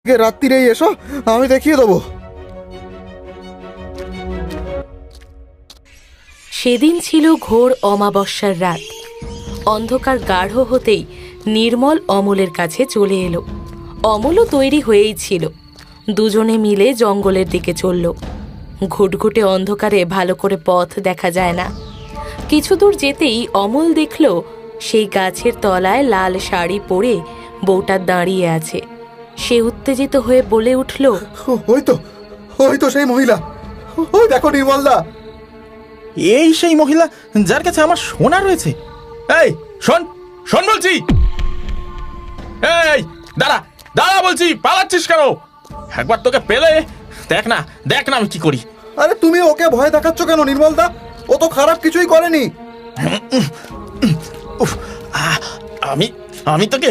রাত্রিরেই এসো, আমি দেখিয়ে দেবো। সেদিন ছিল ঘোর অমাবস্যার রাত। অন্ধকার গাঢ় হতেই নির্মল অমলের কাছে চলে এলো। অমলও তৈরি হয়েই ছিল। দুজনে মিলে জঙ্গলের দিকে চলল। ঘুটঘুটে অন্ধকারে ভালো করে পথ দেখা যায় না। কিছু দূর যেতেই অমল দেখল সেই গাছের তলায় লাল শাড়ি পরে বউটা দাঁড়িয়ে আছে। সে উত্তেজিত হয়ে বলে উঠল, ওই তো সেই মহিলা, ওই দেখো নির্মলদা। এই সেই মহিলা যার কাছে আমার সোনা রয়েছে। এই শোন শোন বলছি, এই দাঁড়া দাঁড়া বলছি, পালাচ্ছিস কেন? একবার তোকে পেলে দেখ না আমি কি করি। আরে তুমি ওকে ভয় দেখাচ্ছ কেন নির্মলদা? ও তো খারাপ কিছুই করেনি। আমি তোকে